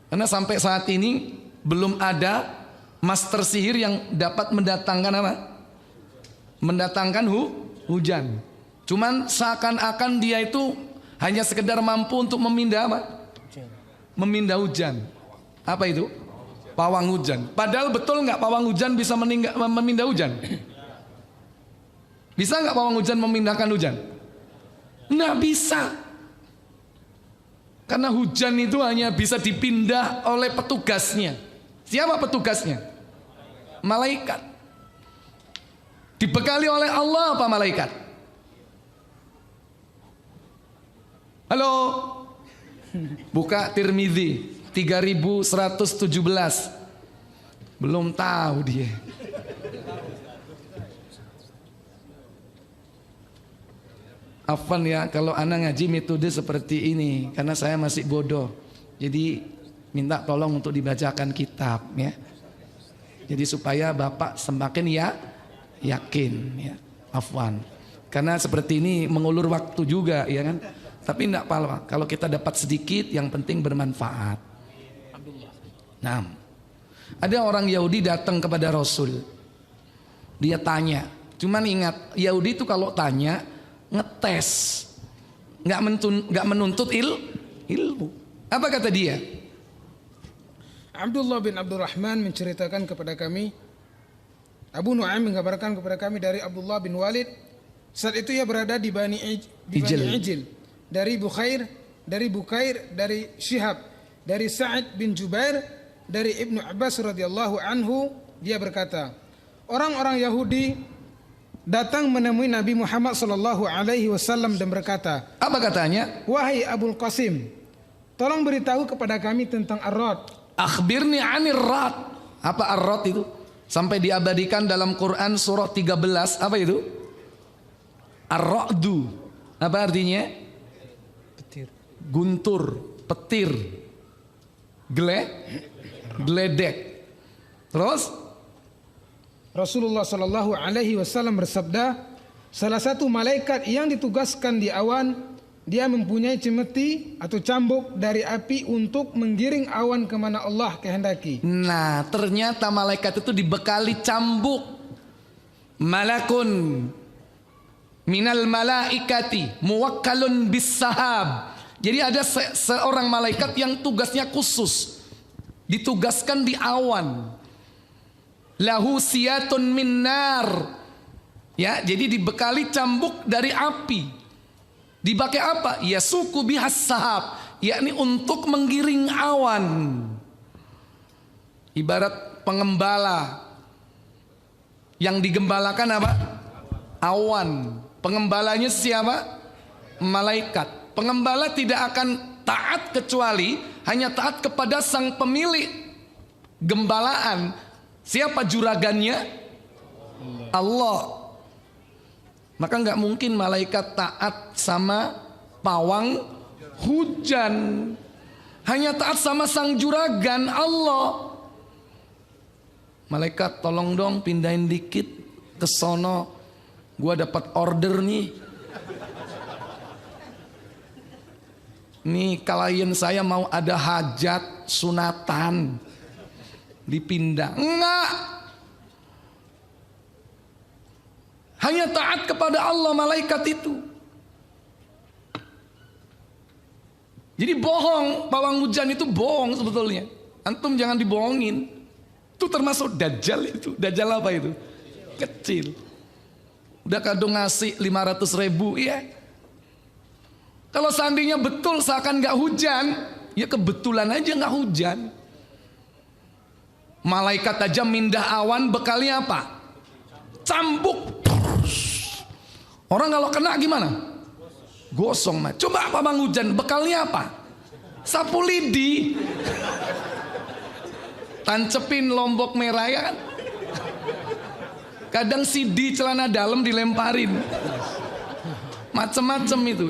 Karena sampai saat ini belum ada master sihir yang dapat mendatangkan apa? Mendatangkan hujan. Cuman seakan-akan dia itu hanya sekedar mampu untuk memindah apa? Memindah hujan. Apa itu? Pawang hujan. Padahal betul nggak pawang hujan bisa memindah hujan? Bisa nggak pawang hujan memindahkan hujan? Nggak bisa. Karena hujan itu hanya bisa dipindah oleh petugasnya. Siapa petugasnya? Malaikat. Dibekali oleh Allah apa malaikat? Halo. Buka Tirmidzi 3117. Belum tahu dia. Afwan ya kalau anak ngaji metode seperti ini karena saya masih bodoh. Jadi minta tolong untuk dibacakan kitab ya. Jadi supaya Bapak semakin yakin ya. Afwan. Karena seperti ini mengulur waktu juga ya kan. Tapi enggak apa-apa kalau kita dapat sedikit yang penting bermanfaat. Nah, ada orang Yahudi datang kepada Rasul. Dia tanya. Cuman ingat Yahudi itu kalau tanya ngetes, nggak menuntut ilmu. Apa kata dia? Abdullah bin Abdurrahman menceritakan kepada kami, Abu Nu'aim mengabarkan kepada kami dari Abdullah bin Walid. Saat itu ia berada di Bani Ijil, dari Bukair, dari Syihab, dari Sa'id bin Jubair, dari Ibnu Abbas radhiyallahu anhu. Dia berkata, orang-orang Yahudi datang menemui Nabi Muhammad sallallahu alaihi wasallam dan berkata, apa katanya? Wahai Abul Qasim, tolong beritahu kepada kami tentang Ar-Rad. Akhbirni 'anir Rad. Apa Ar-Rad itu? Sampai diabadikan dalam Quran surah 13. Apa itu? Ar-Ra'du. Apa artinya? Petir. Guntur, petir. Geledek. Terus Rasulullah sallallahu alaihi wasallam bersabda, salah satu malaikat yang ditugaskan di awan, dia mempunyai cemeti atau cambuk dari api untuk menggiring awan kemana Allah kehendaki. Nah, ternyata malaikat itu dibekali cambuk. Malakun minal malaikati muwakkalun bis sahab. Jadi ada seorang malaikat yang tugasnya khusus, ditugaskan di awan. Lahu siyatun min nar. Ya, jadi dibekali cambuk dari api. Dipakai apa? Ya suku bihas sahab, yakni untuk menggiring awan. Ibarat pengembala. Yang digembalakan apa? Awan. Pengembalanya siapa? Malaikat. Pengembala tidak akan taat kecuali hanya taat kepada sang pemilik gembalaan. Siapa juragannya? Allah. Maka nggak mungkin malaikat taat sama pawang hujan. Hanya taat sama sang juragan Allah. Malaikat tolong dong pindahin dikit ke sono. Gua dapat order nih. Nih klien saya mau ada hajat sunatan. Dipindah. Enggak. Hanya taat kepada Allah malaikat itu. Jadi bohong, pawang hujan itu bohong sebetulnya. Antum jangan dibohongin. Itu termasuk dajjal itu. Dajjal apa itu? Kecil. Udah kadung ngasih 500.000 ya. Kalau seandainya betul seakan gak hujan, ya kebetulan aja gak hujan. Malaikat aja mindah awan bekalnya apa? Cambuk. Orang kalau kena gimana? Gosong mah. Coba apa bang hujan bekalnya apa? Sapu lidi. Tancepin lombok merah ya kan? Kadang CD celana dalam dilemparin. Macem-macem itu.